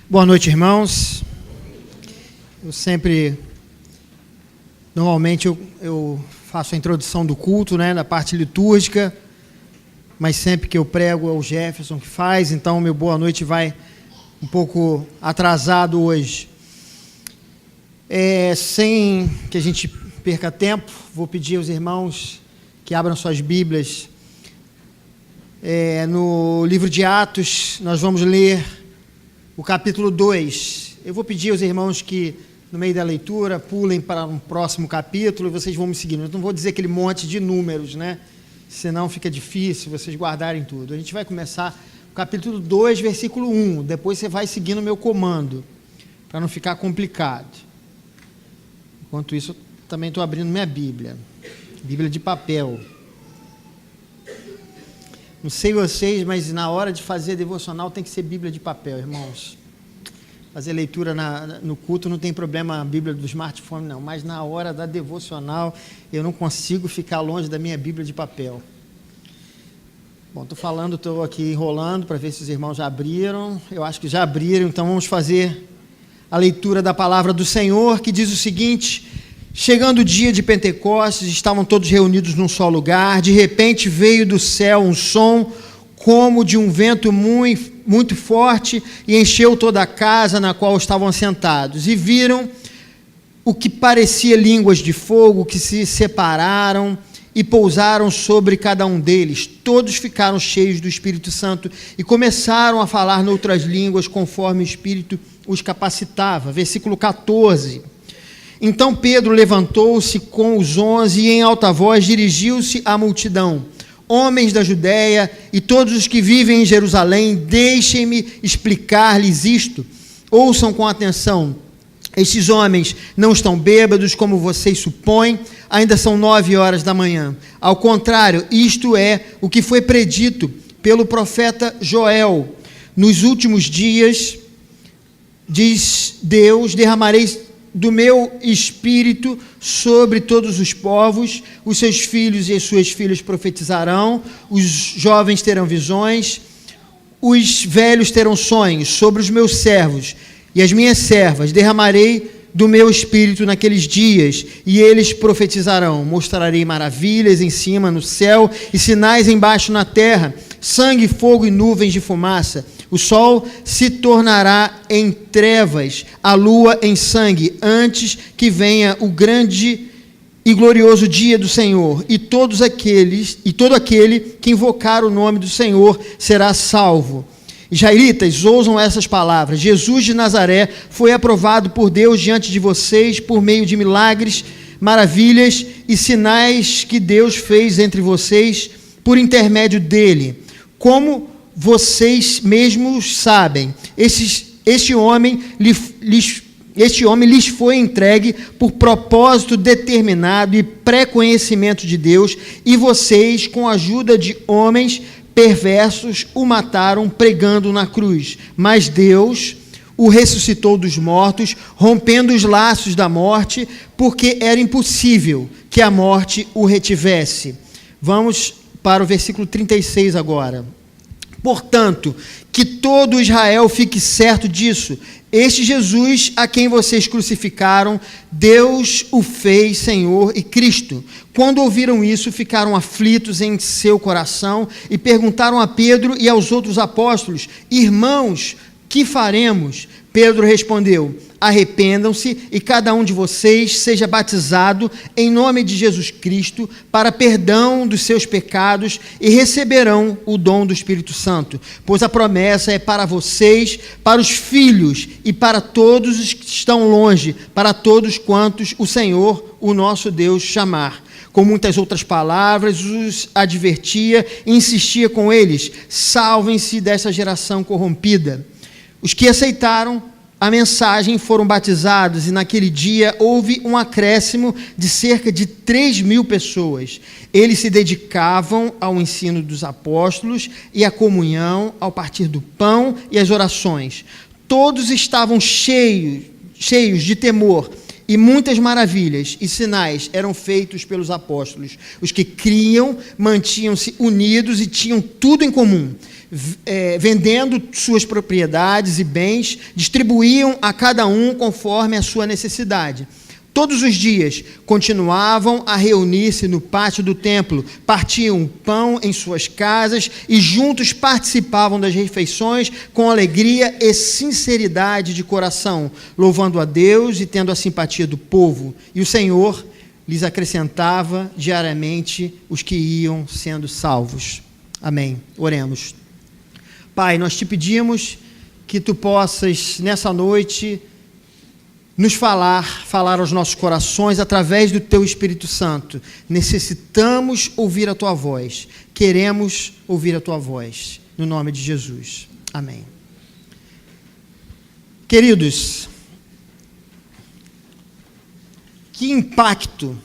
Boa noite, irmãos. Normalmente eu faço a introdução do culto, da parte litúrgica, mas sempre que eu prego é o Jefferson que faz, então meu boa noite vai um pouco atrasado hoje. Sem que a gente perca tempo, vou pedir aos irmãos que abram suas Bíblias. No livro de Atos, nós vamos ler o capítulo 2. Eu vou pedir aos irmãos que, no meio da leitura, pulem para um próximo capítulo e vocês vão me seguindo. Eu não vou dizer aquele monte de números, senão fica difícil vocês guardarem tudo. A gente vai começar o capítulo 2, versículo 1. Depois você vai seguindo o meu comando, para não ficar complicado. Enquanto isso, eu também estou abrindo minha Bíblia de papel. Não sei vocês, mas na hora de fazer devocional tem que ser Bíblia de papel, irmãos. Fazer leitura no culto não tem problema, a Bíblia do smartphone não, mas na hora da devocional eu não consigo ficar longe da minha Bíblia de papel. Bom, estou aqui enrolando para ver se os irmãos já abriram. Eu acho que já abriram, então vamos fazer a leitura da palavra do Senhor, que diz o seguinte: chegando o dia de Pentecostes, estavam todos reunidos num só lugar. De repente veio do céu um som como de um vento muito forte e encheu toda a casa na qual estavam assentados. E viram o que parecia línguas de fogo que se separaram e pousaram sobre cada um deles. Todos ficaram cheios do Espírito Santo e começaram a falar noutras línguas conforme o Espírito os capacitava. Versículo 14. Então Pedro levantou-se com os 11 e em alta voz dirigiu-se à multidão: homens da Judéia e todos os que vivem em Jerusalém, deixem-me explicar-lhes isto. Ouçam com atenção. Estes homens não estão bêbados, como vocês supõem, ainda são 9 horas da manhã. Ao contrário, isto é o que foi predito pelo profeta Joel. Nos últimos dias, diz Deus, derramarei do meu espírito sobre todos os povos, os seus filhos e as suas filhas profetizarão, os jovens terão visões, os velhos terão sonhos. Sobre os meus servos e as minhas servas derramarei do meu espírito naqueles dias, e eles profetizarão. Mostrarei maravilhas em cima no céu e sinais embaixo na terra, sangue, fogo e nuvens de fumaça. O sol se tornará em trevas, a lua em sangue, antes que venha o grande e glorioso dia do Senhor. E todo aquele que invocar o nome do Senhor será salvo. Israelitas, ouçam essas palavras: Jesus de Nazaré foi aprovado por Deus diante de vocês por meio de milagres, maravilhas e sinais que Deus fez entre vocês por intermédio dele. Como vocês mesmos sabem, este homem lhes foi entregue por propósito determinado e pré-conhecimento de Deus, e vocês, com a ajuda de homens perversos, o mataram pregando na cruz. Mas Deus o ressuscitou dos mortos, rompendo os laços da morte, porque era impossível que a morte o retivesse. Vamos para o versículo 36 agora. Portanto, que todo Israel fique certo disso: este Jesus a quem vocês crucificaram, Deus o fez Senhor e Cristo. Quando ouviram isso, ficaram aflitos em seu coração e perguntaram a Pedro e aos outros apóstolos: irmãos, que faremos? Pedro respondeu: arrependam-se e cada um de vocês seja batizado em nome de Jesus Cristo para perdão dos seus pecados e receberão o dom do Espírito Santo, pois a promessa é para vocês, para os filhos e para todos os que estão longe, para todos quantos o Senhor, o nosso Deus, chamar. Com muitas outras palavras os advertia e insistia com eles: salvem-se dessa geração corrompida. Os que aceitaram a mensagem foram batizados, e naquele dia houve um acréscimo de cerca de 3.000 pessoas. Eles se dedicavam ao ensino dos apóstolos e à comunhão, ao partir do pão e às orações. Todos estavam cheios de temor, e muitas maravilhas e sinais eram feitos pelos apóstolos. Os que criam mantinham-se unidos e tinham tudo em comum. vendendo suas propriedades e bens, distribuíam a cada um conforme a sua necessidade. Todos os dias continuavam a reunir-se no pátio do templo, partiam pão em suas casas e juntos participavam das refeições com alegria e sinceridade de coração, louvando a Deus e tendo a simpatia do povo. E o Senhor lhes acrescentava diariamente os que iam sendo salvos. Amém. Oremos. Pai, nós te pedimos que tu possas, nessa noite, nos falar aos nossos corações através do teu Espírito Santo. Necessitamos ouvir a tua voz. Queremos ouvir a tua voz. No nome de Jesus. Amém. Queridos, que impacto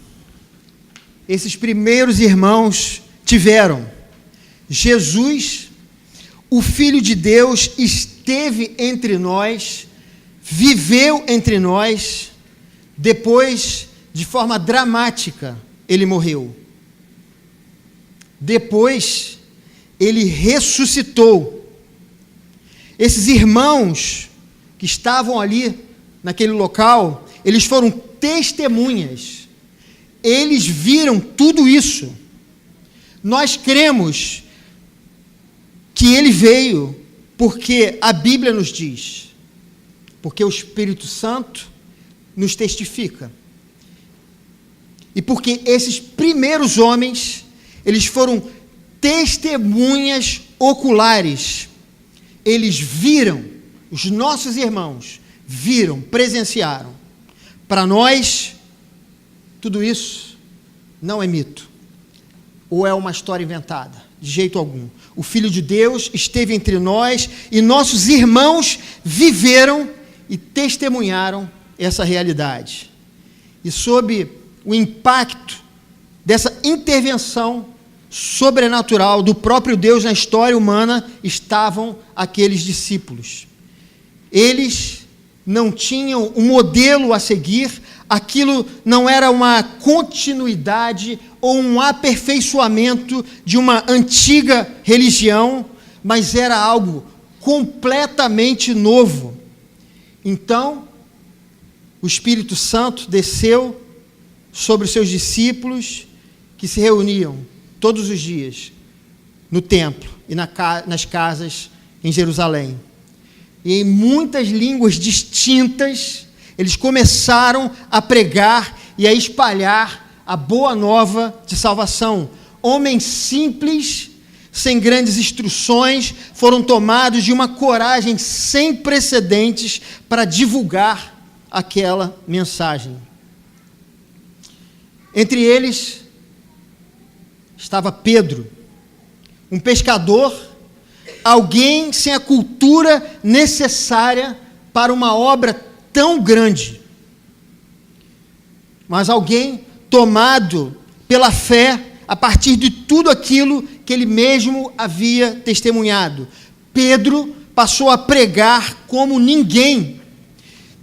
esses primeiros irmãos tiveram. Jesus, o Filho de Deus, esteve entre nós, viveu entre nós, depois, de forma dramática, ele morreu. Depois, ele ressuscitou. Esses irmãos que estavam ali, naquele local, eles foram testemunhas. Eles viram tudo isso. Nós cremos que ele veio porque a Bíblia nos diz, porque o Espírito Santo nos testifica. E porque esses primeiros homens, eles foram testemunhas oculares. Eles viram, os nossos irmãos viram, presenciaram. Para nós, tudo isso não é mito, ou é uma história inventada, de jeito algum. O Filho de Deus esteve entre nós e nossos irmãos viveram e testemunharam essa realidade. E sob o impacto dessa intervenção sobrenatural do próprio Deus na história humana, estavam aqueles discípulos. Eles não tinham um modelo a seguir, aquilo não era uma continuidade ou um aperfeiçoamento de uma antiga religião, mas era algo completamente novo. Então, o Espírito Santo desceu sobre os seus discípulos, que se reuniam todos os dias no templo e nas casas em Jerusalém. E em muitas línguas distintas, eles começaram a pregar e a espalhar a boa nova de salvação. Homens simples, sem grandes instruções, foram tomados de uma coragem sem precedentes para divulgar aquela mensagem. Entre eles estava Pedro, um pescador, alguém sem a cultura necessária para uma obra tão grande, mas alguém tomado pela fé a partir de tudo aquilo que ele mesmo havia testemunhado. Pedro passou a pregar como ninguém,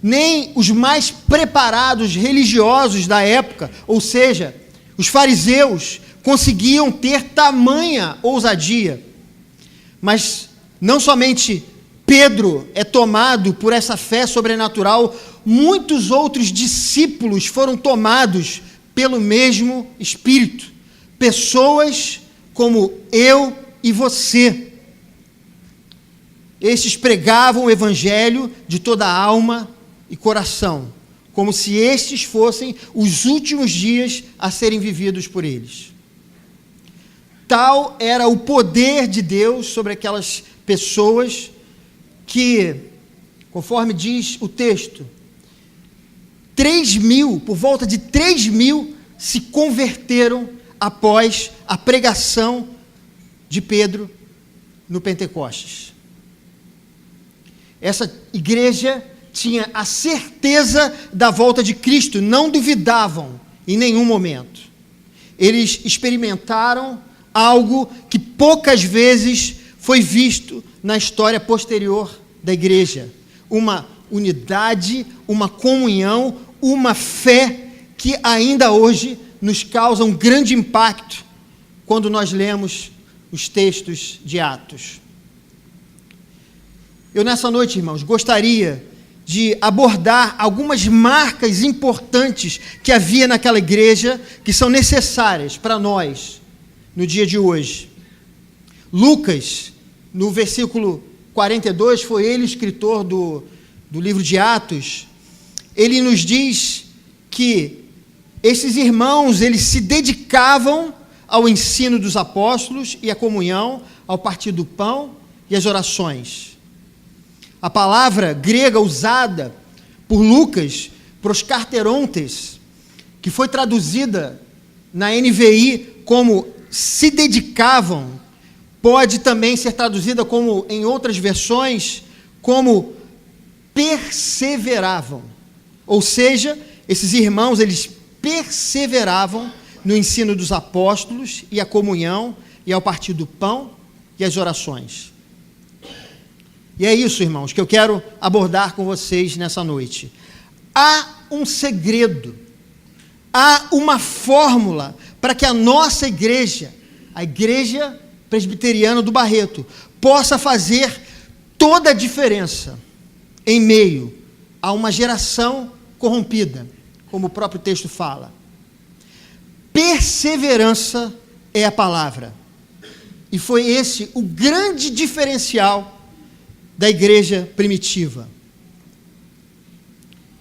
nem os mais preparados religiosos da época, ou seja, os fariseus, conseguiam ter tamanha ousadia. Mas não somente Pedro é tomado por essa fé sobrenatural, muitos outros discípulos foram tomados pelo mesmo Espírito. Pessoas como eu e você. Estes pregavam o Evangelho de toda a alma e coração, como se estes fossem os últimos dias a serem vividos por eles. Tal era o poder de Deus sobre aquelas pessoas que, conforme diz o texto, 3.000, por volta de 3.000, se converteram após a pregação de Pedro no Pentecostes. Essa igreja tinha a certeza da volta de Cristo, não duvidavam em nenhum momento. Eles experimentaram algo que poucas vezes foi visto na história posterior da igreja. Uma unidade, uma comunhão, uma fé que ainda hoje nos causa um grande impacto quando nós lemos os textos de Atos. Eu nessa noite, irmãos, gostaria de abordar algumas marcas importantes que havia naquela igreja, que são necessárias para nós no dia de hoje. Lucas, no versículo 42, foi ele o escritor do livro de Atos. Ele nos diz que esses irmãos, eles se dedicavam ao ensino dos apóstolos e à comunhão, ao partir do pão e às orações. A palavra grega usada por Lucas, proskarterontes, que foi traduzida na NVI como se dedicavam, pode também ser traduzida como, em outras versões, como perseveravam. Ou seja, esses irmãos, eles perseveravam no ensino dos apóstolos e a comunhão e ao partir do pão e as orações. E é isso, irmãos, que eu quero abordar com vocês nessa noite. Há um segredo, há uma fórmula para que a nossa igreja, a Igreja Presbiteriana do Barreto, possa fazer toda a diferença em meio a uma geração corrompida, como o próprio texto fala. Perseverança é a palavra. E foi esse o grande diferencial da igreja primitiva.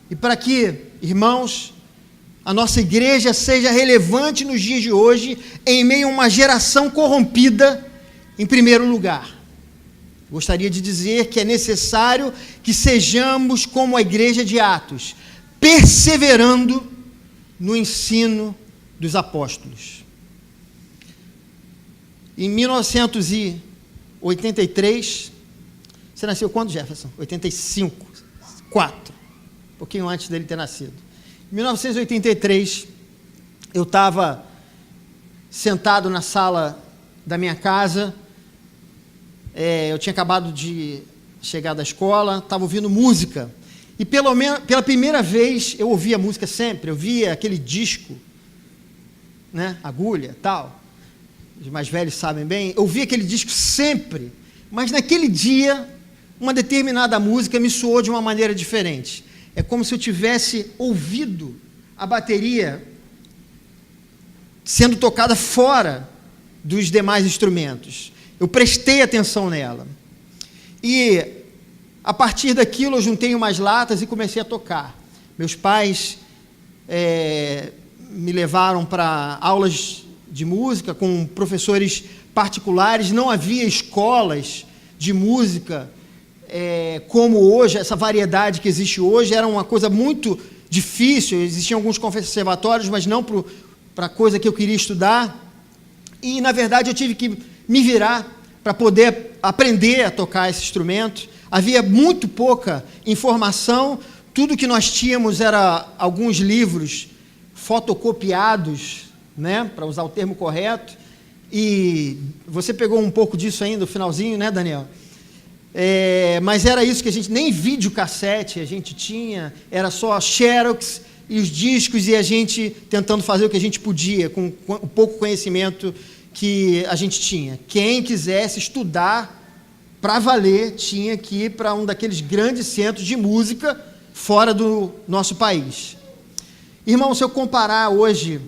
E para que, irmãos, a nossa igreja seja relevante nos dias de hoje, em meio a uma geração corrompida, em primeiro lugar, gostaria de dizer que é necessário que sejamos como a igreja de Atos, perseverando no ensino dos apóstolos. Em 1983, você nasceu quando, Jefferson? 85, 4, um pouquinho antes dele ter nascido. Em 1983, eu estava sentado na sala da minha casa, eu tinha acabado de chegar da escola, estava ouvindo música, e pela primeira vez eu ouvia música sempre, eu via aquele disco, né, agulha, tal, os mais velhos sabem bem, eu via aquele disco sempre, mas naquele dia, uma determinada música me soou de uma maneira diferente. É como se eu tivesse ouvido a bateria sendo tocada fora dos demais instrumentos. Eu prestei atenção nela. E, a partir daquilo, eu juntei umas latas e comecei a tocar. Meus pais me levaram para aulas de música com professores particulares. Não havia escolas de música como hoje, essa variedade que existe hoje, era uma coisa muito difícil. Existiam alguns conservatórios, mas não para a coisa que eu queria estudar. E, na verdade, eu tive que me virar para poder aprender a tocar esse instrumento. Havia muito pouca informação, tudo que nós tínhamos era alguns livros fotocopiados, né, para usar o termo correto, e você pegou um pouco disso ainda no finalzinho, né, Daniel? Mas era isso que a gente, nem videocassete a gente tinha, era só xerox e os discos, e a gente tentando fazer o que a gente podia, com o pouco conhecimento que a gente tinha. Quem quisesse estudar para valer, tinha que ir para um daqueles grandes centros de música fora do nosso país. Irmão, se eu comparar hoje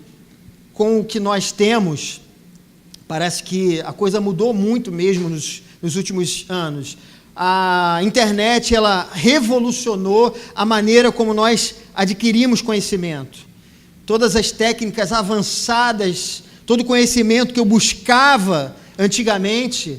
com o que nós temos, parece que a coisa mudou muito mesmo nos últimos anos. A internet, ela revolucionou a maneira como nós adquirimos conhecimento. Todas as técnicas avançadas, todo o conhecimento que eu buscava antigamente,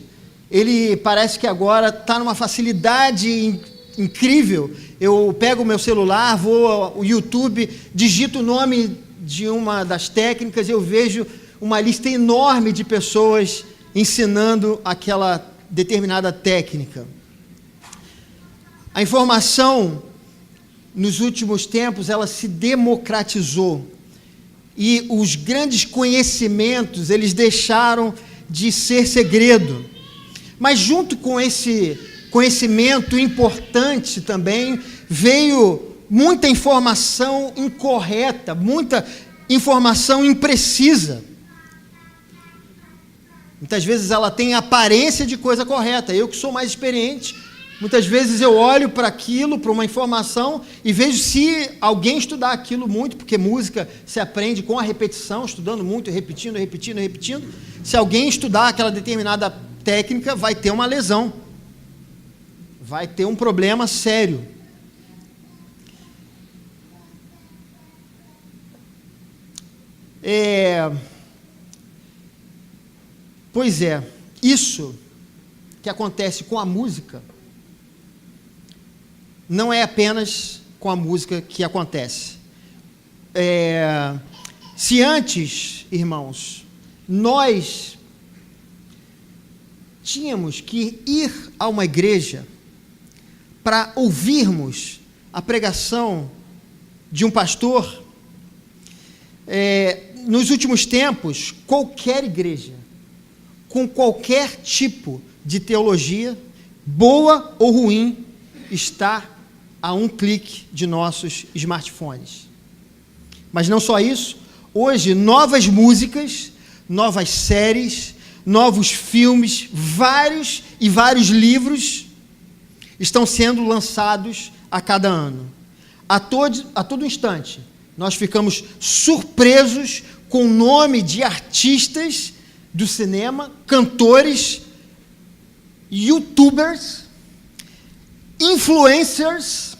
ele parece que agora está numa facilidade incrível. Eu pego o meu celular, vou ao YouTube, digito o nome de uma das técnicas, eu vejo uma lista enorme de pessoas ensinando aquela determinada técnica. A informação, nos últimos tempos, ela se democratizou. E os grandes conhecimentos, eles deixaram de ser segredo. Mas junto com esse conhecimento importante também, veio muita informação incorreta, muita informação imprecisa. Muitas vezes ela tem a aparência de coisa correta. Eu que sou mais experiente, Muitas vezes eu olho para aquilo, para uma informação, e vejo se alguém estudar aquilo muito, porque música se aprende com a repetição, estudando muito, repetindo, repetindo, repetindo. Se alguém estudar aquela determinada técnica, vai ter uma lesão. Vai ter um problema sério. Pois é, isso que acontece com a música, não é apenas com a música que acontece. Se antes, irmãos, nós tínhamos que ir a uma igreja para ouvirmos a pregação de um pastor, nos últimos tempos, qualquer igreja, com qualquer tipo de teologia, boa ou ruim, está a um clique de nossos smartphones. Mas não só isso, hoje novas músicas, novas séries, novos filmes, vários e vários livros estão sendo lançados a cada ano. A todo instante, nós ficamos surpresos com o nome de artistas do cinema, cantores, youtubers, influencers,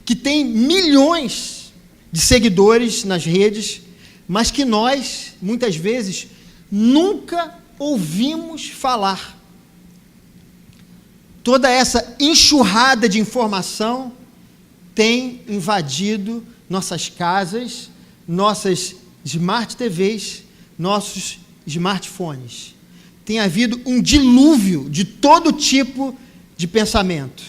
que têm milhões de seguidores nas redes, mas que nós, muitas vezes, nunca ouvimos falar. Toda essa enxurrada de informação tem invadido nossas casas, nossas smart TVs, nossos smartphones. Tem havido um dilúvio de todo tipo de pensamento.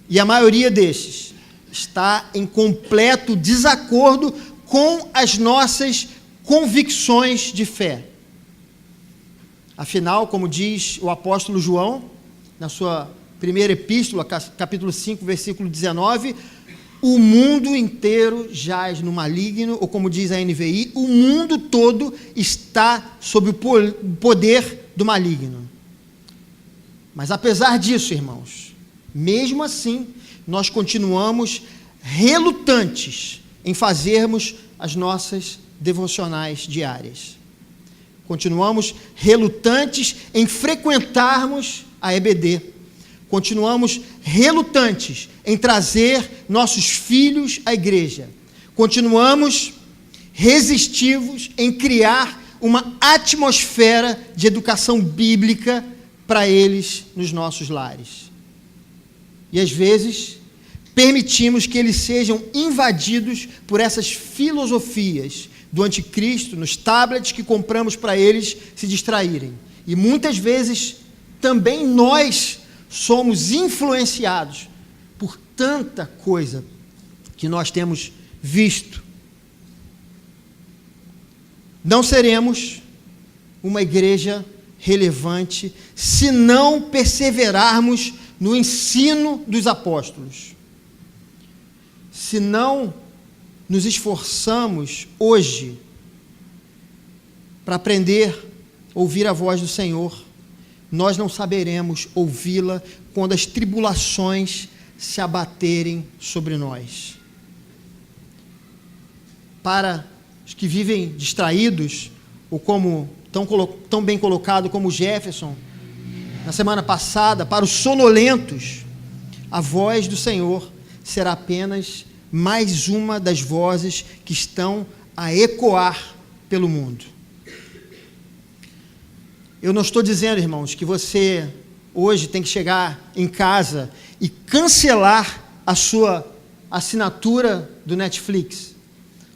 E a maioria destes está em completo desacordo com as nossas convicções de fé. Afinal, como diz o apóstolo João, na sua primeira epístola, capítulo 5, versículo 19, o mundo inteiro jaz no maligno, ou como diz a NVI, o mundo todo está sob o poder do maligno. Mas apesar disso, irmãos, mesmo assim, nós continuamos relutantes em fazermos as nossas devocionais diárias. Continuamos relutantes em frequentarmos a EBD. Continuamos relutantes em trazer nossos filhos à igreja. Continuamos resistivos em criar uma atmosfera de educação bíblica para eles nos nossos lares. E às vezes permitimos que eles sejam invadidos por essas filosofias do anticristo nos tablets que compramos para eles se distraírem. E muitas vezes também nós somos influenciados por tanta coisa que nós temos visto. Não seremos uma igreja relevante se não perseverarmos no ensino dos apóstolos. Se não nos esforçamos hoje para aprender a ouvir a voz do Senhor, nós não saberemos ouvi-la quando as tribulações se abaterem sobre nós. Para os que vivem distraídos, ou como tão bem colocado como Jefferson, na semana passada, para os sonolentos, a voz do Senhor será apenas mais uma das vozes que estão a ecoar pelo mundo. Eu não estou dizendo, irmãos, que você hoje tem que chegar em casa e cancelar a sua assinatura do Netflix,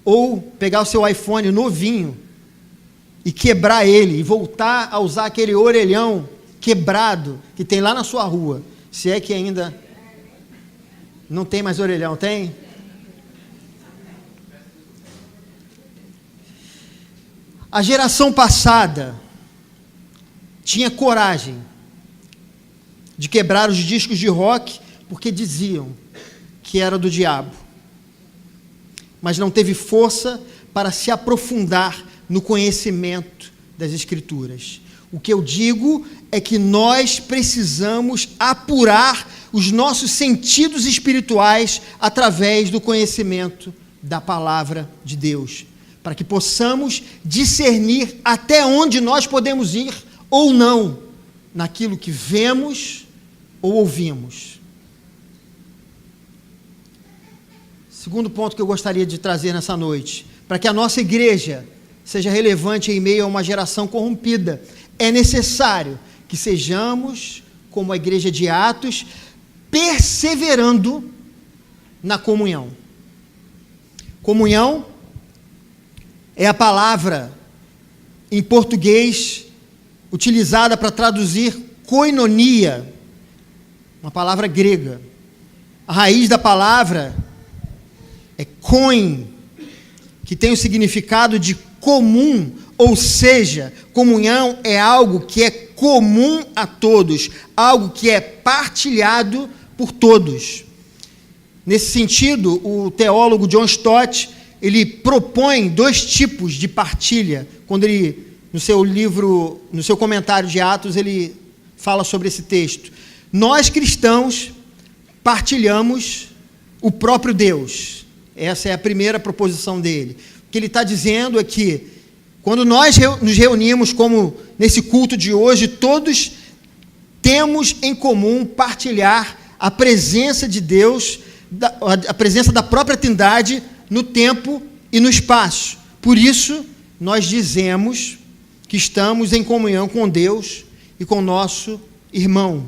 ou pegar o seu iPhone novinho e quebrar ele, e voltar a usar aquele orelhão quebrado que tem lá na sua rua, se é que ainda não tem mais orelhão, tem? A geração passada tinha coragem de quebrar os discos de rock porque diziam que era do diabo, mas não teve força para se aprofundar no conhecimento das Escrituras. O que eu digo é que nós precisamos apurar os nossos sentidos espirituais através do conhecimento da palavra de Deus, para que possamos discernir até onde nós podemos ir ou não naquilo que vemos ou ouvimos. Segundo ponto que eu gostaria de trazer nessa noite, para que a nossa igreja seja relevante em meio a uma geração corrompida, é necessário que sejamos, como a igreja de Atos, perseverando na comunhão. Comunhão é a palavra em português utilizada para traduzir koinonia, uma palavra grega. A raiz da palavra é koin, que tem o significado de comum, ou seja, comunhão é algo que é comum a todos, algo que é partilhado por todos. Nesse sentido, o teólogo John Stott, ele propõe 2 tipos de partilha, quando ele, no seu livro, no seu comentário de Atos, ele fala sobre esse texto. Nós, cristãos, partilhamos o próprio Deus. Essa é a primeira proposição dele. O que ele está dizendo é que, quando nós nos reunimos, como nesse culto de hoje, todos temos em comum partilhar a presença de Deus, a presença da própria Trindade no tempo e no espaço. Por isso, nós dizemos que estamos em comunhão com Deus e com nosso irmão.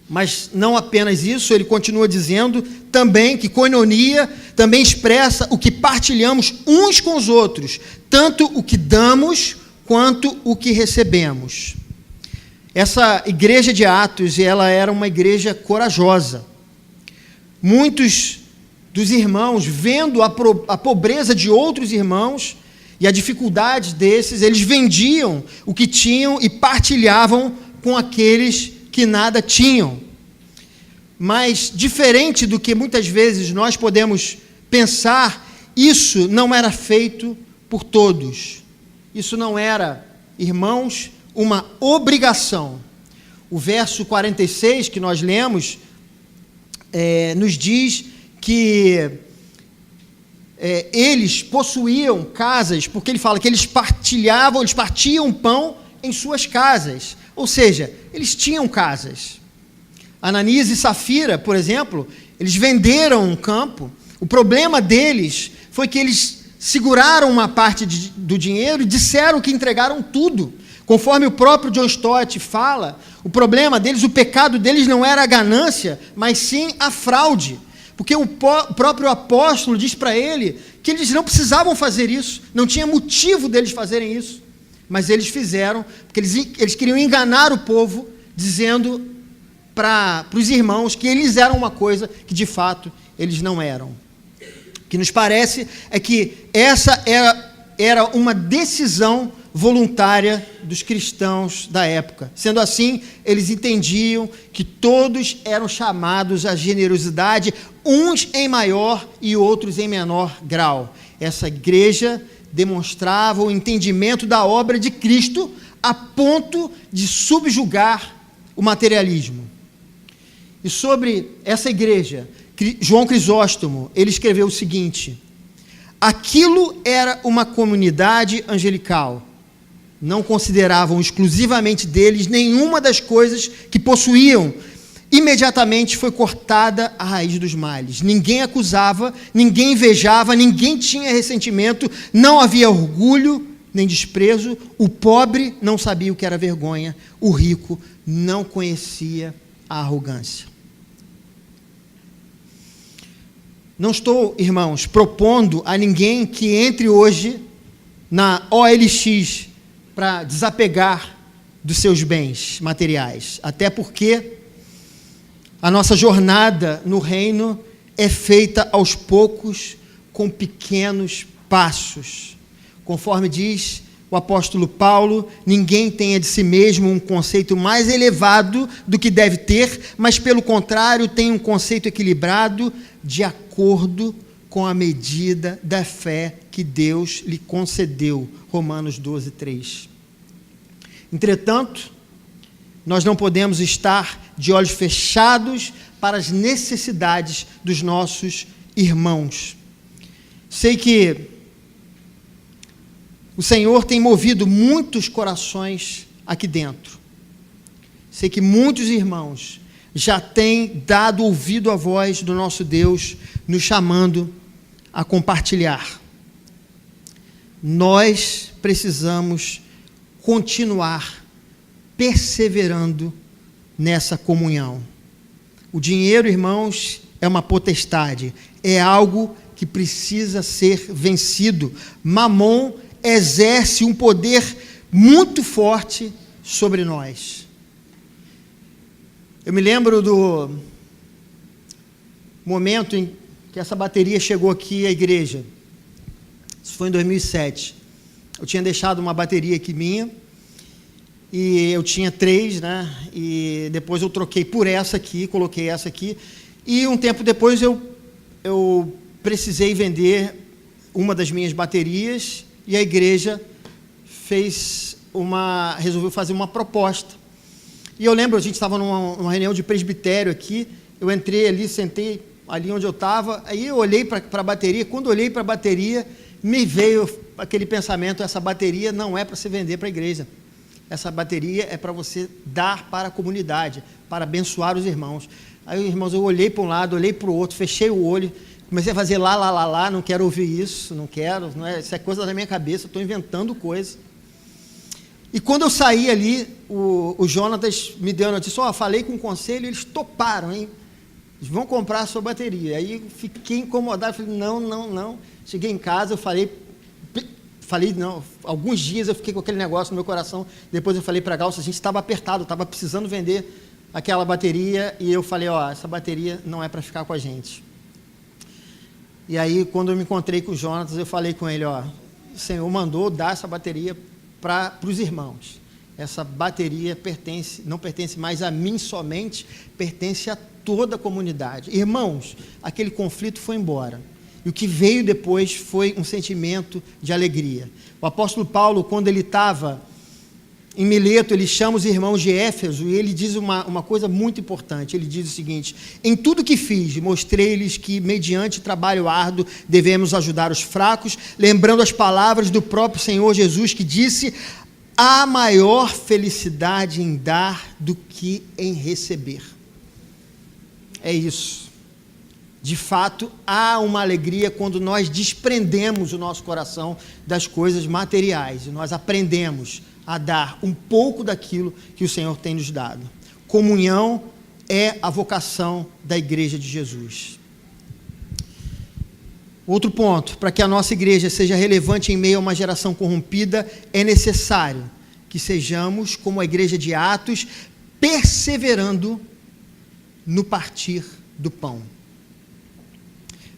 Mas não apenas isso, ele continua dizendo também que koinonia também expressa o que partilhamos uns com os outros, tanto o que damos quanto o que recebemos. Essa igreja de Atos, ela era uma igreja corajosa. Muitos dos irmãos, vendo a pobreza de outros irmãos e a dificuldade desses, eles vendiam o que tinham e partilhavam com aqueles que nada tinham. Mas, diferente do que muitas vezes nós podemos pensar, isso não era feito por todos. Isso não era, irmãos, uma obrigação. O verso 46 que nós lemos nos diz que eles possuíam casas, porque ele fala que eles partiam pão em suas casas. Ou seja, eles tinham casas. Ananias e Safira, por exemplo, eles venderam um campo. O problema deles foi que eles seguraram uma parte do dinheiro e disseram que entregaram tudo. Conforme o próprio John Stott fala, o problema deles, o pecado deles não era a ganância, mas sim a fraude. Porque o próprio apóstolo diz para ele que eles não precisavam fazer isso, não tinha motivo deles fazerem isso. Mas eles fizeram, porque eles queriam enganar o povo, dizendo para os irmãos que eles eram uma coisa que de fato eles não eram. O que nos parece é que essa era uma decisão voluntária dos cristãos da época. Sendo assim, eles entendiam que todos eram chamados à generosidade, uns em maior e outros em menor grau. Essa igreja demonstrava o entendimento da obra de Cristo a ponto de subjugar o materialismo. E sobre essa igreja, João Crisóstomo, ele escreveu o seguinte: aquilo era uma comunidade angelical. Não consideravam exclusivamente deles nenhuma das coisas que possuíam. Imediatamente foi cortada a raiz dos males. Ninguém acusava, ninguém invejava, ninguém tinha ressentimento, não havia orgulho nem desprezo. O pobre não sabia o que era vergonha, o rico não conhecia a arrogância. Não estou, irmãos, propondo a ninguém que entre hoje na OLX para desapegar dos seus bens materiais, até porque a nossa jornada no reino é feita aos poucos, com pequenos passos. Conforme diz o apóstolo Paulo, ninguém tenha de si mesmo um conceito mais elevado do que deve ter, mas pelo contrário, tenha um conceito equilibrado de acordo com a medida da fé que Deus lhe concedeu. Romanos 12, 3. Entretanto, nós não podemos estar de olhos fechados para as necessidades dos nossos irmãos. Sei que o Senhor tem movido muitos corações aqui dentro. Sei que muitos irmãos já têm dado ouvido à voz do nosso Deus, nos chamando a compartilhar. Nós precisamos continuar perseverando nessa comunhão. O dinheiro, irmãos, é uma potestade, é algo que precisa ser vencido. Mamon exerce um poder muito forte sobre nós. Eu me lembro do momento em que essa bateria chegou aqui à igreja. Isso foi em 2007. Eu tinha deixado uma bateria aqui minha, e eu tinha 3, né? E depois eu troquei por essa aqui, coloquei essa aqui, e um tempo depois eu precisei vender uma das minhas baterias, e a igreja resolveu fazer uma proposta. E eu lembro, a gente estava numa reunião de presbitério aqui, eu entrei ali, sentei ali onde eu estava, aí eu olhei para a bateria, quando eu olhei para a bateria, me veio aquele pensamento: essa bateria não é para você vender para a igreja, essa bateria é para você dar para a comunidade, para abençoar os irmãos. Aí, irmãos, eu olhei para um lado, olhei para o outro, fechei o olho, comecei a fazer lá, não quero ouvir isso, não quero, isso é coisa da minha cabeça, estou inventando coisa. E quando eu saí ali, o Jonatas me deu a notícia: falei com o conselho, eles toparam, hein? Eles vão comprar a sua bateria. Aí eu fiquei incomodado, falei: não. Cheguei em casa, eu falei, não, alguns dias eu fiquei com aquele negócio no meu coração. Depois eu falei para a Galça, a gente estava apertado, estava precisando vender aquela bateria, e eu falei: essa bateria não é para ficar com a gente. E aí, quando eu me encontrei com o Jonatas, eu falei com ele: o Senhor mandou dar essa bateria para os irmãos. Essa bateria não pertence mais a mim somente, pertence a toda a comunidade. Irmãos, aquele conflito foi embora. E o que veio depois foi um sentimento de alegria. O apóstolo Paulo, quando ele estava em Mileto, ele chama os irmãos de Éfeso e ele diz uma coisa muito importante. Ele diz o seguinte: em tudo que fiz, mostrei-lhes que, mediante trabalho árduo, devemos ajudar os fracos, lembrando as palavras do próprio Senhor Jesus, que disse: há maior felicidade em dar do que em receber. É isso. De fato, há uma alegria quando nós desprendemos o nosso coração das coisas materiais e nós aprendemos a dar um pouco daquilo que o Senhor tem nos dado. Comunhão é a vocação da Igreja de Jesus. Outro ponto: para que a nossa igreja seja relevante em meio a uma geração corrompida, é necessário que sejamos como a igreja de Atos, perseverando no partir do pão.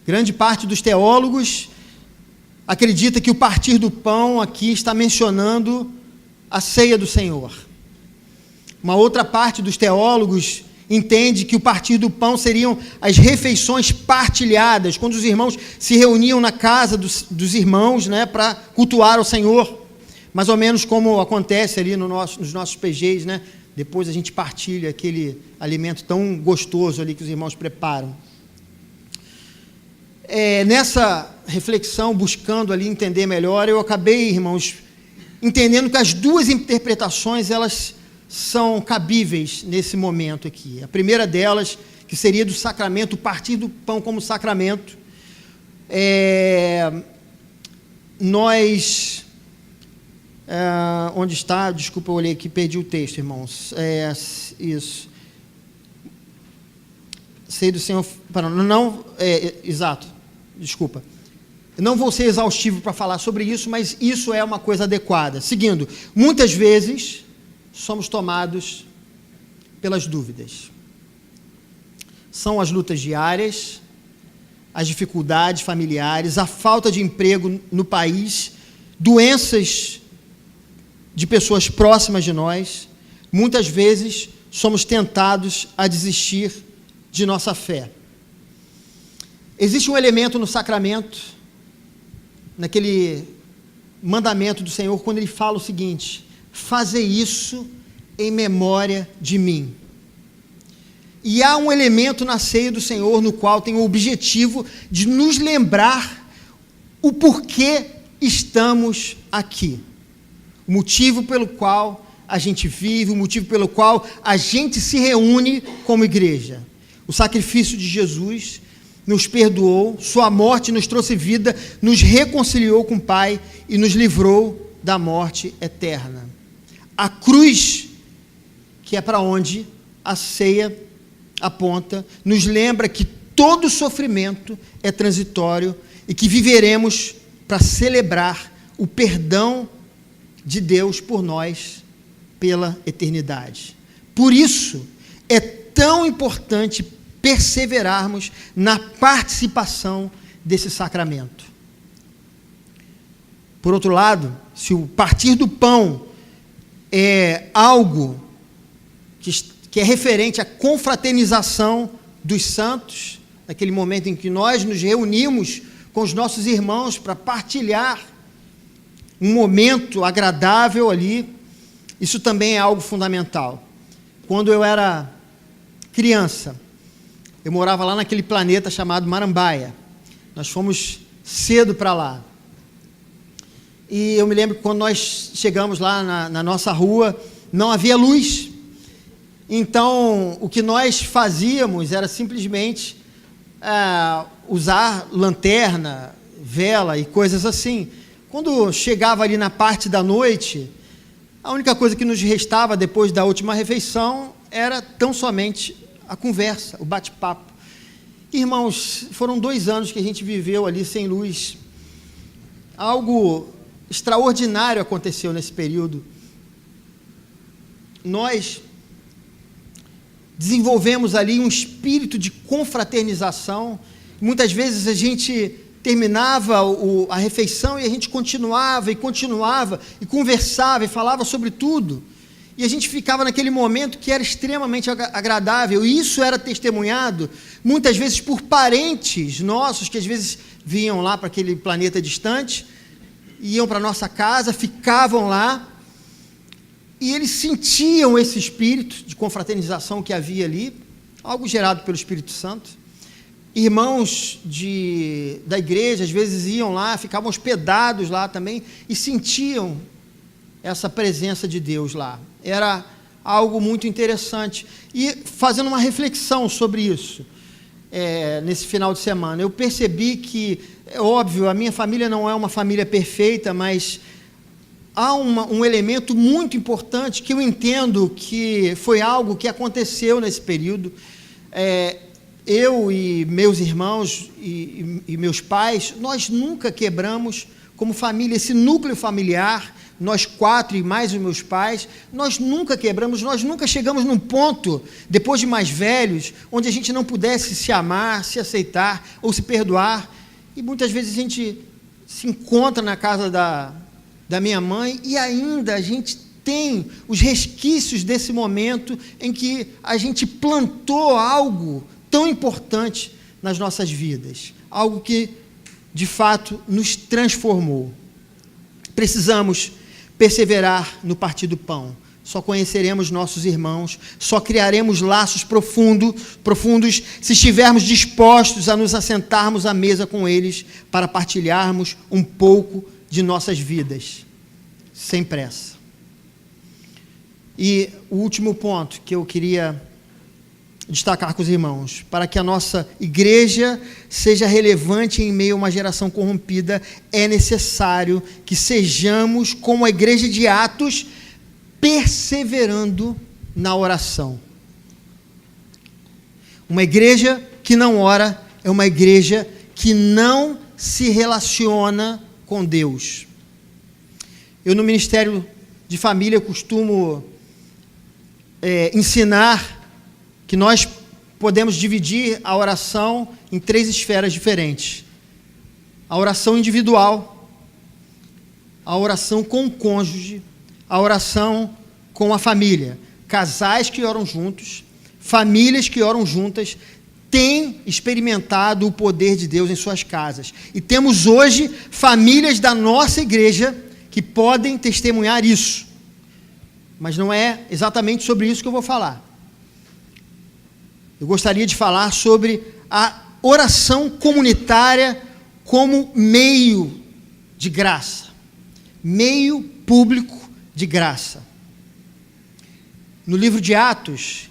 Grande parte dos teólogos acredita que o partir do pão aqui está mencionando a ceia do Senhor. Uma outra parte dos teólogos entende que o partir do pão seriam as refeições partilhadas, quando os irmãos se reuniam na casa dos irmãos, né, para cultuar o Senhor, mais ou menos como acontece ali nos nossos PGs, né? Depois a gente partilha aquele alimento tão gostoso ali que os irmãos preparam. Nessa reflexão, buscando ali entender melhor, eu acabei, irmãos, entendendo que as duas interpretações, elas são cabíveis nesse momento aqui. A primeira delas, que seria do sacramento, o partir do pão como sacramento. Onde está? Desculpa, eu olhei aqui, perdi o texto, irmãos. Isso. Sei do Senhor... Exato. Desculpa. Não vou ser exaustivo para falar sobre isso, mas isso é uma coisa adequada. Seguindo, muitas vezes somos tomados pelas dúvidas. São as lutas diárias, as dificuldades familiares, a falta de emprego no país, doenças de pessoas próximas de nós. Muitas vezes somos tentados a desistir de nossa fé. Existe um elemento no sacramento, naquele mandamento do Senhor, quando ele fala o seguinte: fazei isso em memória de mim. E há um elemento na ceia do Senhor no qual tem o objetivo de nos lembrar o porquê estamos aqui. O motivo pelo qual a gente vive, o motivo pelo qual a gente se reúne como igreja. O sacrifício de Jesus nos perdoou, sua morte nos trouxe vida, nos reconciliou com o Pai e nos livrou da morte eterna. A cruz, que é para onde a ceia aponta, nos lembra que todo sofrimento é transitório e que viveremos para celebrar o perdão de Deus por nós pela eternidade. Por isso, é tão importante perseverarmos na participação desse sacramento. Por outro lado, se o partir do pão é algo que é referente à confraternização dos santos, naquele momento em que nós nos reunimos com os nossos irmãos para partilhar um momento agradável ali, isso também é algo fundamental. Quando eu era criança, eu morava lá naquele planeta chamado Marambaia. Nós fomos cedo para lá. E eu me lembro que quando nós chegamos lá na nossa rua, não havia luz. Então, o que nós fazíamos era simplesmente usar lanterna, vela e coisas assim. Quando chegava ali na parte da noite, a única coisa que nos restava depois da última refeição era tão somente a conversa, o bate-papo. Irmãos, foram 2 anos que a gente viveu ali sem luz. Algo extraordinário aconteceu nesse período. Nós desenvolvemos ali um espírito de confraternização. Muitas vezes a gente terminava a refeição e a gente continuava e conversava e falava sobre tudo. E a gente ficava naquele momento que era extremamente agradável. E isso era testemunhado muitas vezes por parentes nossos que às vezes vinham lá para aquele planeta distante, iam para a nossa casa, ficavam lá, e eles sentiam esse espírito de confraternização que havia ali, algo gerado pelo Espírito Santo. Irmãos da igreja, às vezes iam lá, ficavam hospedados lá também, e sentiam essa presença de Deus lá. Era algo muito interessante. E fazendo uma reflexão sobre isso, nesse final de semana, eu percebi que, é óbvio, a minha família não é uma família perfeita, mas há um elemento muito importante que eu entendo que foi algo que aconteceu nesse período. Eu e meus irmãos e meus pais, nós nunca quebramos como família, esse núcleo familiar, nós 4 e mais os meus pais, nós nunca quebramos, nós nunca chegamos num ponto, depois de mais velhos, onde a gente não pudesse se amar, se aceitar ou se perdoar. E muitas vezes a gente se encontra na casa da minha mãe e ainda a gente tem os resquícios desse momento em que a gente plantou algo tão importante nas nossas vidas, algo que de fato nos transformou. Precisamos perseverar no partir do pão. Só conheceremos nossos irmãos, só criaremos laços profundos se estivermos dispostos a nos assentarmos à mesa com eles para partilharmos um pouco de nossas vidas, sem pressa. E o último ponto que eu queria destacar com os irmãos, para que a nossa igreja seja relevante em meio a uma geração corrompida, é necessário que sejamos como a igreja de Atos, perseverando na oração. Uma igreja que não ora é uma igreja que não se relaciona com Deus. Eu, no Ministério de Família, costumo ensinar que nós podemos dividir a oração em 3 esferas diferentes. A oração individual, a oração com o cônjuge, a oração com a família. Casais que oram juntos, famílias que oram juntas, têm experimentado o poder de Deus em suas casas. E temos hoje famílias da nossa igreja que podem testemunhar isso. mas não é exatamente sobre isso que eu vou falar. Eu gostaria de falar sobre a oração comunitária como meio de graça, meio público de graça. No livro de Atos,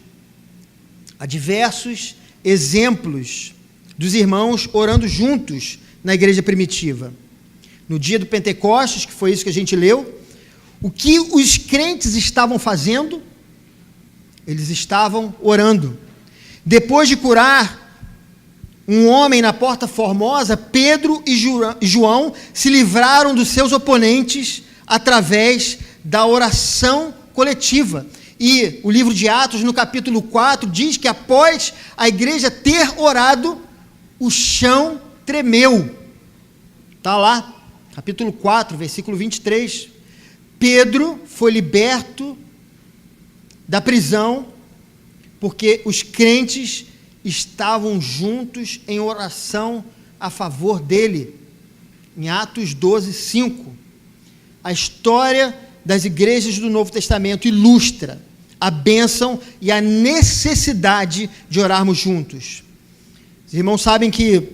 há diversos exemplos dos irmãos orando juntos na igreja primitiva. No dia do Pentecostes, que foi isso que a gente leu, o que os crentes estavam fazendo? Eles estavam orando. Depois de curar um homem na Porta Formosa, Pedro e João se livraram dos seus oponentes através da oração coletiva. E o livro de Atos, no capítulo 4, diz que após a igreja ter orado, o chão tremeu. Está lá, capítulo 4, versículo 23. Pedro foi liberto da prisão porque os crentes estavam juntos em oração a favor dele. Em Atos 12, 5. A história das igrejas do Novo Testamento ilustra a bênção e a necessidade de orarmos juntos. Os irmãos sabem que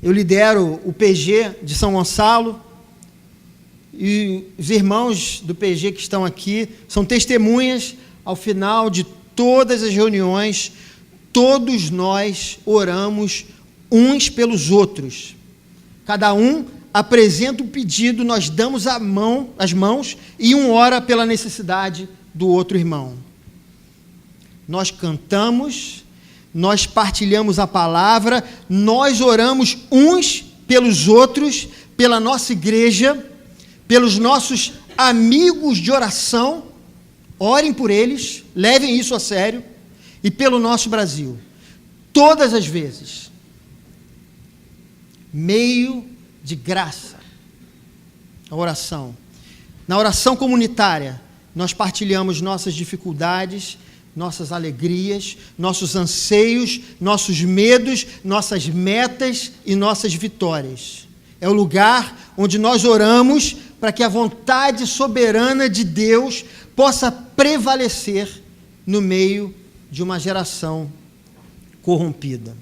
eu lidero o PG de São Gonçalo, e os irmãos do PG que estão aqui são testemunhas. Ao final de todas as reuniões, todos nós oramos uns pelos outros. Cada um apresenta um pedido, nós damos as mãos e um ora pela necessidade do outro irmão. Nós cantamos, nós partilhamos a palavra, nós oramos uns pelos outros, pela nossa igreja, pelos nossos amigos de oração, orem por eles, levem isso a sério, e pelo nosso Brasil. Todas as vezes. Meio de graça. A oração. Na oração comunitária, nós partilhamos nossas dificuldades, nossas alegrias, nossos anseios, nossos medos, nossas metas e nossas vitórias. É o lugar onde nós oramos para que a vontade soberana de Deus possa prevalecer no meio de uma geração corrompida.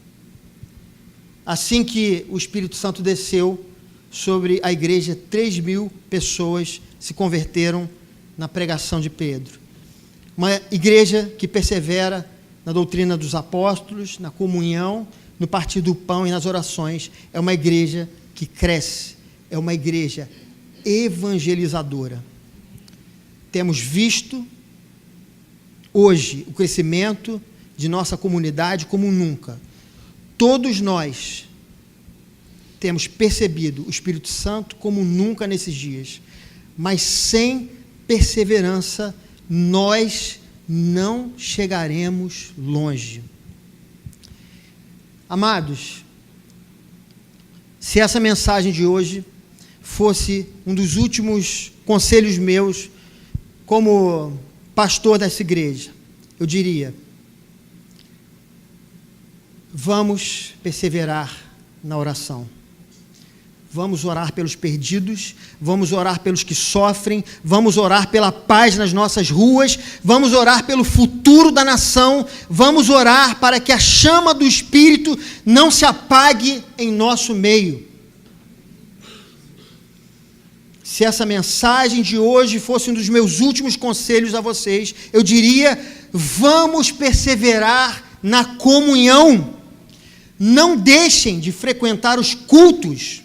Assim que o Espírito Santo desceu sobre a igreja, 3.000 pessoas se converteram na pregação de Pedro. Uma igreja que persevera na doutrina dos apóstolos, na comunhão, no partir do pão e nas orações. É uma igreja que cresce, é uma igreja evangelizadora. Temos visto hoje o crescimento de nossa comunidade como nunca. Todos nós temos percebido o Espírito Santo como nunca nesses dias, mas sem perseverança nós não chegaremos longe. Amados, se essa mensagem de hoje fosse um dos últimos conselhos meus como pastor dessa igreja, eu diria: vamos perseverar na oração. Vamos orar pelos perdidos, vamos orar pelos que sofrem, vamos orar pela paz nas nossas ruas, vamos orar pelo futuro da nação, vamos orar para que a chama do Espírito não se apague em nosso meio. Se essa mensagem de hoje fosse um dos meus últimos conselhos a vocês, eu diria: vamos perseverar na comunhão. Não deixem de frequentar os cultos.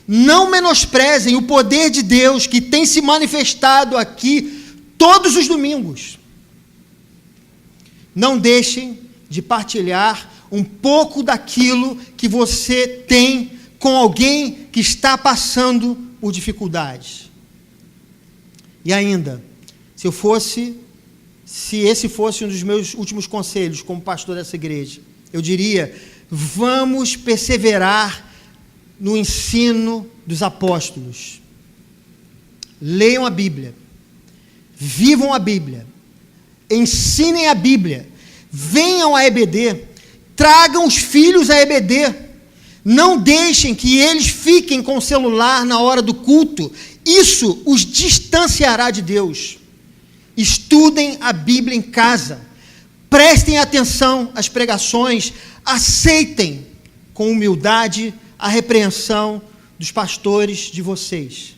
Não menosprezem o poder de Deus que tem se manifestado aqui todos os domingos. Não deixem de partilhar um pouco daquilo que você tem com alguém que está passando por dificuldades. E ainda, se esse fosse um dos meus últimos conselhos como pastor dessa igreja, eu diria: vamos perseverar no ensino dos apóstolos. Leiam a Bíblia, vivam a Bíblia, ensinem a Bíblia, venham à EBD, tragam os filhos à EBD, não deixem que eles fiquem com o celular na hora do culto, isso os distanciará de Deus. Estudem a Bíblia em casa. Prestem atenção às pregações. Aceitem com humildade a repreensão dos pastores de vocês.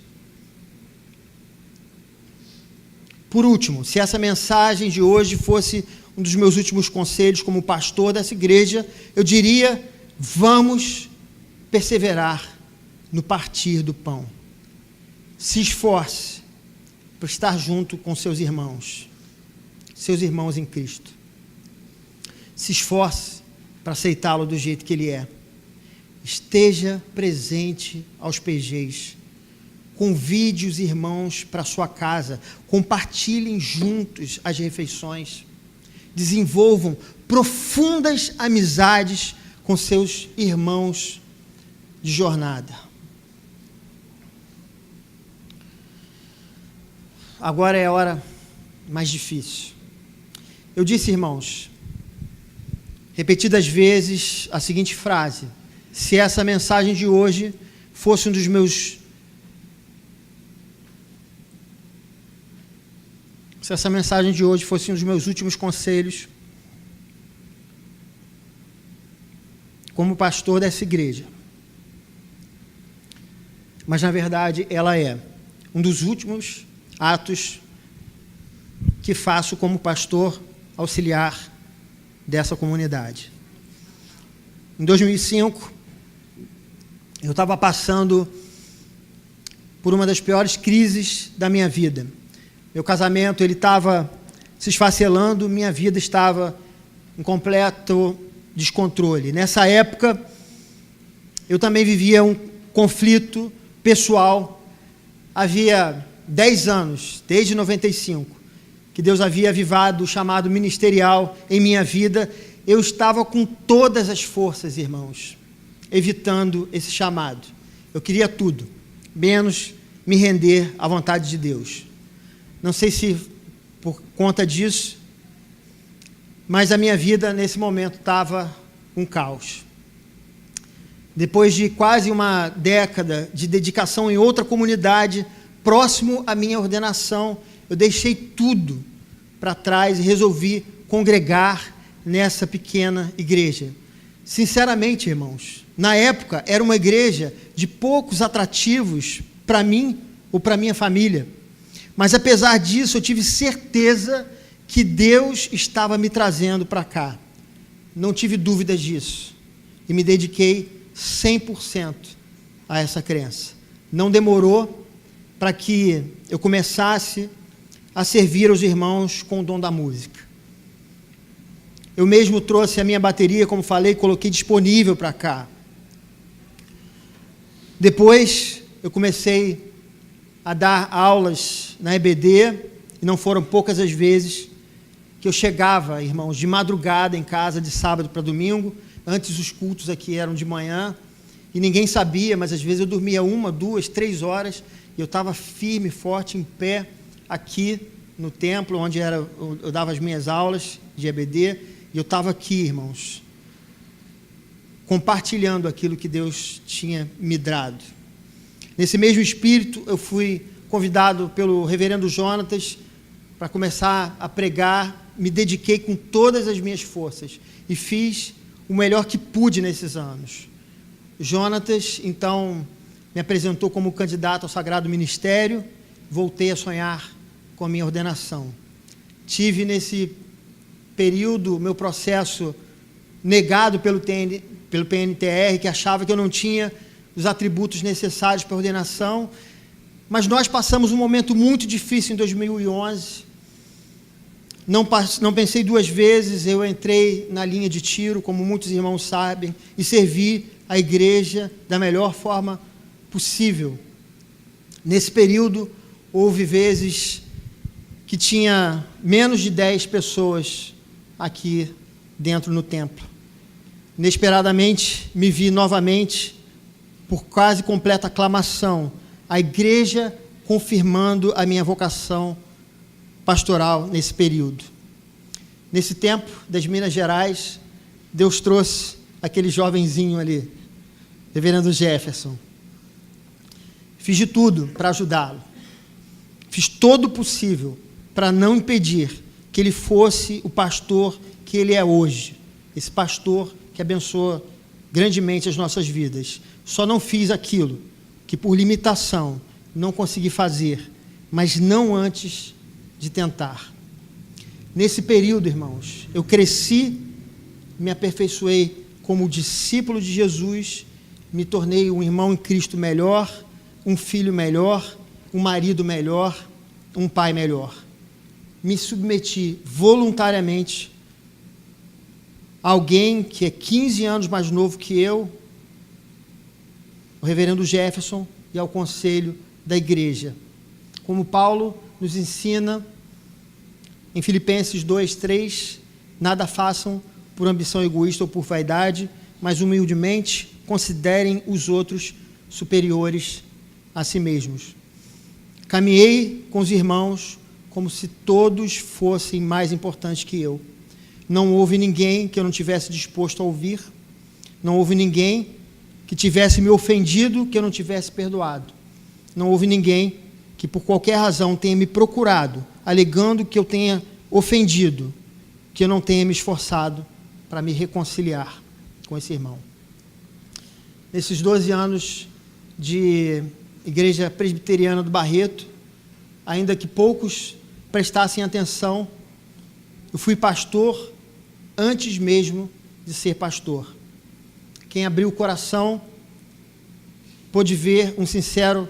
Por último, se essa mensagem de hoje fosse um dos meus últimos conselhos como pastor dessa igreja, eu diria: vamos perseverar no partir do pão. Se esforce por estar junto com seus irmãos em Cristo. Se esforce para aceitá-lo do jeito que ele é. Esteja presente aos PGs. Convide os irmãos para a sua casa. Compartilhem juntos as refeições. Desenvolvam profundas amizades com seus irmãos de jornada. Agora é a hora mais difícil. Eu disse, irmãos, repetidas vezes, a seguinte frase: se essa mensagem de hoje fosse um dos meus... Se essa mensagem de hoje fosse um dos meus últimos conselhos como pastor dessa igreja. Mas, na verdade, ela é um dos últimos atos que faço como pastor auxiliar dessa comunidade. Em 2005, eu estava passando por uma das piores crises da minha vida. Meu casamento, ele estava se esfacelando, minha vida estava em completo descontrole. Nessa época, eu também vivia um conflito pessoal. Havia 10 anos, desde 95, que Deus havia avivado o chamado ministerial em minha vida. Eu estava com todas as forças, irmãos, evitando esse chamado. Eu queria tudo, menos me render à vontade de Deus. Não sei se por conta disso, mas a minha vida nesse momento estava um caos. Depois de quase uma década de dedicação em outra comunidade, próximo à minha ordenação, eu deixei tudo para trás e resolvi congregar nessa pequena igreja. Sinceramente, irmãos, na época era uma igreja de poucos atrativos para mim ou para minha família. Mas apesar disso, eu tive certeza que Deus estava me trazendo para cá. Não tive dúvidas disso. E me dediquei 100% a essa crença. Não demorou para que eu começasse a servir aos irmãos com o dom da música. Eu mesmo trouxe a minha bateria, como falei, coloquei disponível para cá. Depois eu comecei a dar aulas na EBD, e não foram poucas as vezes que eu chegava, irmãos, de madrugada em casa, de sábado para domingo. Antes os cultos aqui eram de manhã, e ninguém sabia, mas às vezes eu dormia 1, 2, 3 horas, e eu estava firme, forte, em pé, aqui no templo, onde eu dava as minhas aulas de EBD, e eu estava aqui, irmãos, compartilhando aquilo que Deus tinha me dado. Nesse mesmo espírito, eu fui convidado pelo reverendo Jonatas para começar a pregar. Me dediquei com todas as minhas forças e fiz o melhor que pude nesses anos. Jonatas, então, me apresentou como candidato ao Sagrado Ministério. Voltei a sonhar com a minha ordenação. Tive nesse período meu processo negado pelo PNTR, que achava que eu não tinha os atributos necessários para a ordenação, mas nós passamos um momento muito difícil em 2011, não pensei duas vezes, eu entrei na linha de tiro, como muitos irmãos sabem, e servi a igreja da melhor forma possível. Nesse período, houve vezes que tinha menos de 10 pessoas aqui dentro no templo. Inesperadamente, me vi novamente, por quase completa aclamação, a igreja confirmando a minha vocação pastoral nesse período. Nesse tempo das Minas Gerais, Deus trouxe aquele jovenzinho ali, reverendo Jefferson. Fiz de tudo para ajudá-lo. Fiz todo o possível para não impedir que ele fosse o pastor que ele é hoje, esse pastor que abençoa grandemente as nossas vidas. Só não fiz aquilo que por limitação não consegui fazer, mas não antes de tentar. Nesse período, irmãos, eu cresci, me aperfeiçoei como discípulo de Jesus, me tornei um irmão em Cristo melhor, um filho melhor, um marido melhor, um pai melhor. Me submeti voluntariamente a alguém que é 15 anos mais novo que eu, o reverendo Jefferson, e ao conselho da igreja. Como Paulo nos ensina em Filipenses 2:3, nada façam por ambição egoísta ou por vaidade, mas humildemente considerem os outros superiores a si mesmos. Caminhei com os irmãos como se todos fossem mais importantes que eu. Não houve ninguém que eu não tivesse disposto a ouvir, não houve ninguém que tivesse me ofendido que eu não tivesse perdoado. Não houve ninguém que por qualquer razão tenha me procurado, alegando que eu tenha ofendido, que eu não tenha me esforçado para me reconciliar com esse irmão. Nesses 12 anos de Igreja Presbiteriana do Barreto, ainda que poucos prestassem atenção, eu fui pastor antes mesmo de ser pastor. Quem abriu o coração pôde ver um sincero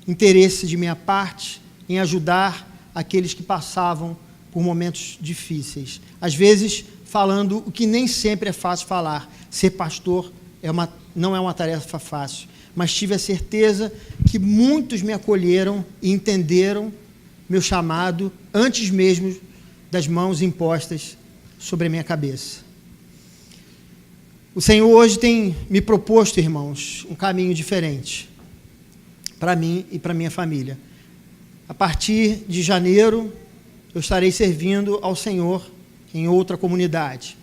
interesse de minha parte em ajudar aqueles que passavam por momentos difíceis. Às vezes, falando o que nem sempre é fácil falar. Ser pastor não é uma tarefa fácil, mas tive a certeza que muitos me acolheram e entenderam meu chamado antes mesmo das mãos impostas sobre a minha cabeça. O Senhor hoje tem me proposto, irmãos, um caminho diferente para mim e para minha família. A partir de janeiro, eu estarei servindo ao Senhor em outra comunidade.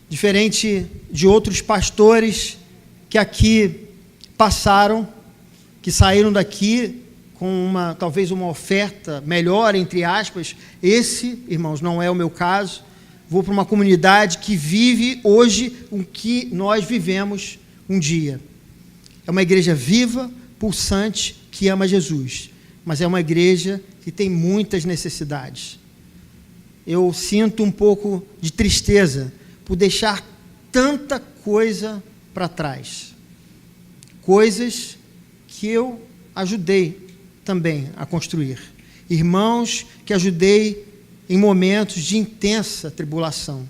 Diferente de outros pastores que aqui passaram, que saíram daqui com talvez uma oferta melhor, entre aspas, esse, irmãos, não é o meu caso. Vou para uma comunidade que vive hoje o que nós vivemos um dia. É uma igreja viva, pulsante, que ama Jesus, mas é uma igreja que tem muitas necessidades. Eu sinto um pouco de tristeza por deixar tanta coisa para trás. Coisas que eu ajudei também a construir. Irmãos que ajudei em momentos de intensa tribulação.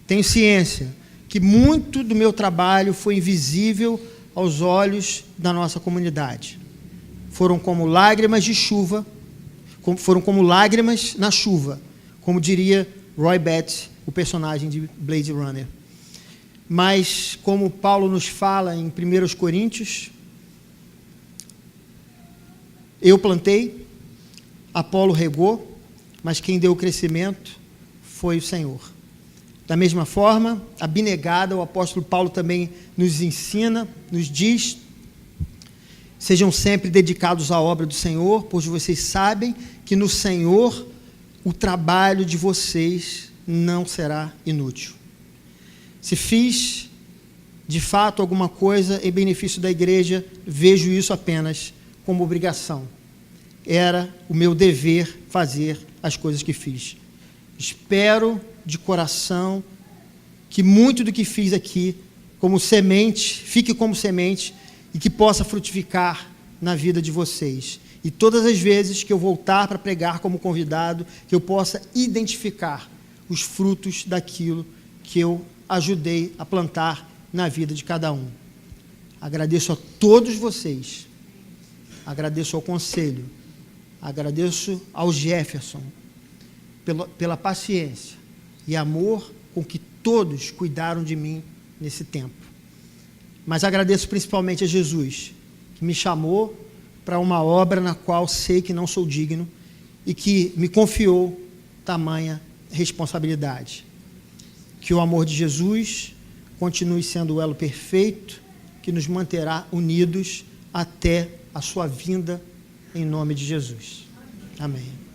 Tenho ciência que muito do meu trabalho foi invisível aos olhos da nossa comunidade. Foram como lágrimas de chuva, foram como lágrimas na chuva, como diria Roy Batty, o personagem de Blade Runner. Mas, como Paulo nos fala em 1 Coríntios, eu plantei, Apolo regou, mas quem deu o crescimento foi o Senhor. Da mesma forma, abnegada, o apóstolo Paulo também nos ensina, nos diz: sejam sempre dedicados à obra do Senhor, pois vocês sabem que no Senhor o trabalho de vocês não será inútil. Se fiz, de fato, alguma coisa em benefício da igreja, vejo isso apenas como obrigação. Era o meu dever fazer as coisas que fiz. Espero de coração que muito do que fiz aqui, como semente, fique como semente e que possa frutificar na vida de vocês. E todas as vezes que eu voltar para pregar como convidado, que eu possa identificar os frutos daquilo que eu ajudei a plantar na vida de cada um. Agradeço a todos vocês, agradeço ao conselho, agradeço ao Jefferson pela paciência e amor com que todos cuidaram de mim nesse tempo. Mas agradeço principalmente a Jesus, que me chamou para uma obra na qual sei que não sou digno e que me confiou tamanha responsabilidade. Que o amor de Jesus continue sendo o elo perfeito que nos manterá unidos até a sua vinda, em nome de Jesus. Amém.